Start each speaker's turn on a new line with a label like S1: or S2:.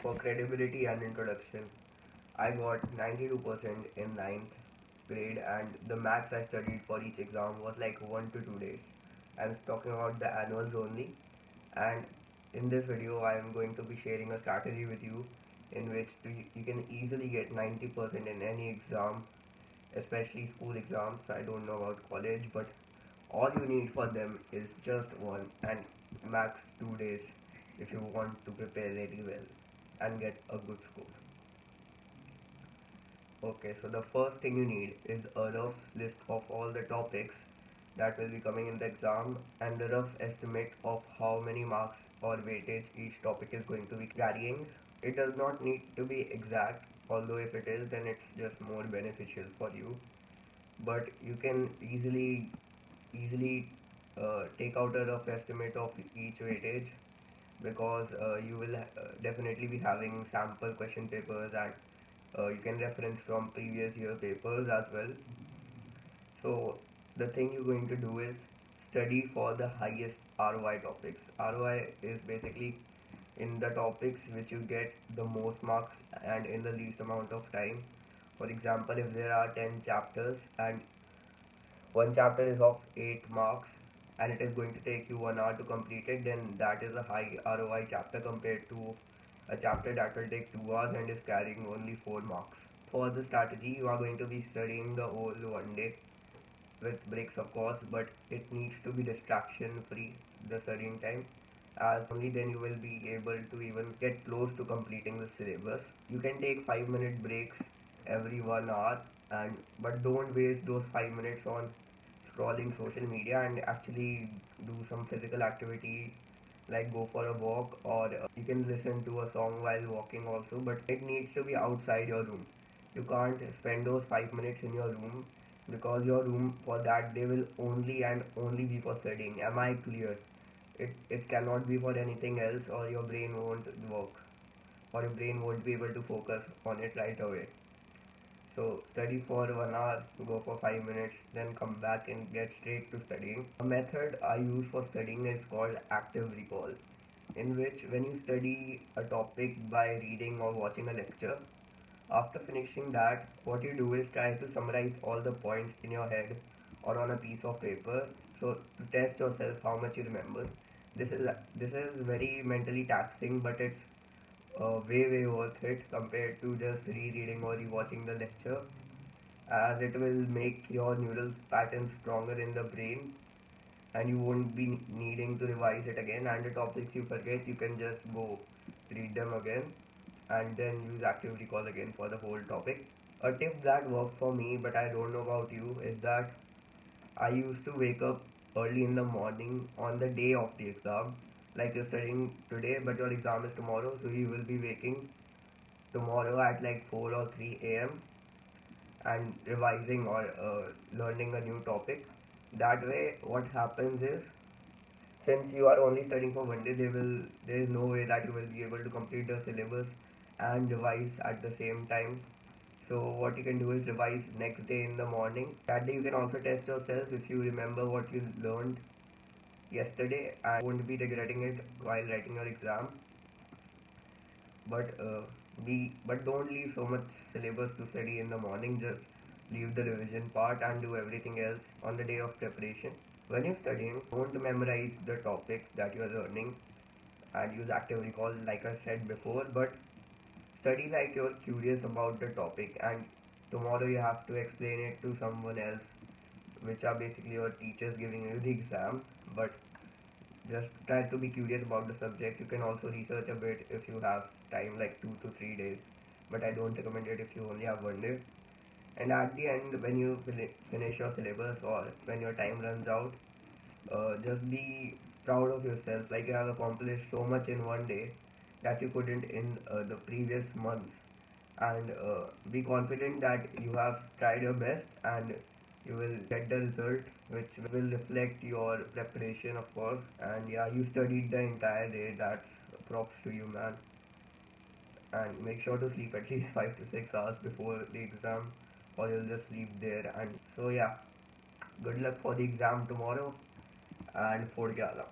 S1: for credibility and introduction, I got 92% in ninth grade, and the max I studied for each exam was like 1 to 2 days. I'm talking about the annuals only, and in this video I am going to be sharing a strategy with you in which you can easily get 90% in any exam, especially school exams. I don't know about college, but all you need for them is just one and max 2 days if you want to prepare really well and get a good score. Okay, so the first thing you need is a rough list of all the topics that will be coming in the exam and the rough estimate of how many marks or weightage each topic is going to be carrying. It does not need to be exact, although if it is, then it's just more beneficial for you. But you can easily take out a rough estimate of each weightage, because you will definitely be having sample question papers, and you can reference from previous year papers as well. So the thing you're going to do is study for the highest ROI topics. ROI is basically in the topics which you get the most marks and in the least amount of time. For example, if there are 10 chapters and one chapter is of 8 marks and it is going to take you 1 hour to complete it, then that is a high ROI chapter compared to a chapter that will take 2 hours and is carrying only 4 marks. For the strategy, you are going to be studying the whole one day with breaks of course, but it needs to be distraction free, the studying time, as only then you will be able to even get close to completing the syllabus. You can take 5-minute breaks every 1 hour, and but don't waste those 5 minutes on scrolling social media, and actually do some physical activity like go for a walk, or you can listen to a song while walking also, but it needs to be outside your room. You can't spend those 5 minutes in your room, because your room for that day will only and only be for studying. Am I clear? It cannot be for anything else, or your brain won't work, or your brain won't be able to focus on it right away. So study for 1 hour, go for 5 minutes, then come back and get straight to studying. A method I use for studying is called active recall, in which when you study a topic by reading or watching a lecture, after finishing that, what you do is try to summarize all the points in your head or on a piece of paper, so to test yourself how much you remember. This is very mentally taxing, but it's way worth it compared to just rereading or rewatching the lecture, as it will make your neural patterns stronger in the brain and you won't be needing to revise it again, and the topics you forget you can just go read them again and then use active recall again for the whole topic. A tip that worked for me, but I don't know about you, is that I used to wake up early in the morning on the day of the exam. Like you're studying today, but your exam is tomorrow, so you will be waking tomorrow at like 4 or 3 a.m. and revising or learning a new topic. That way, what happens is, since you are only studying for one day, there is no way that you will be able to complete the syllabus and revise at the same time. So what you can do is revise next day in the morning. That day you can also test yourself if you remember what you learned yesterday and won't be regretting it while writing your exam. But don't leave so much syllabus to study in the morning. Just leave the revision part and do everything else on the day of preparation. When you're studying, don't memorize the topics that you are learning and use active recall like I said before, but study like you're curious about the topic, and tomorrow you have to explain it to someone else, which are basically your teachers giving you the exam. But just try to be curious about the subject. You can also research a bit if you have time, like 2 to 3 days, but I don't recommend it if you only have one day. And at the end, when you finish your syllabus or when your time runs out, just be proud of yourself, like you have accomplished so much in one day that you couldn't in the previous months, and be confident that you have tried your best and you will get the result which will reflect your preparation, of course. And yeah, you studied the entire day. That's props to you, man. And make sure to sleep at least 5 to 6 hours before the exam, or you'll just sleep there. And so yeah, good luck for the exam tomorrow, and for Gala.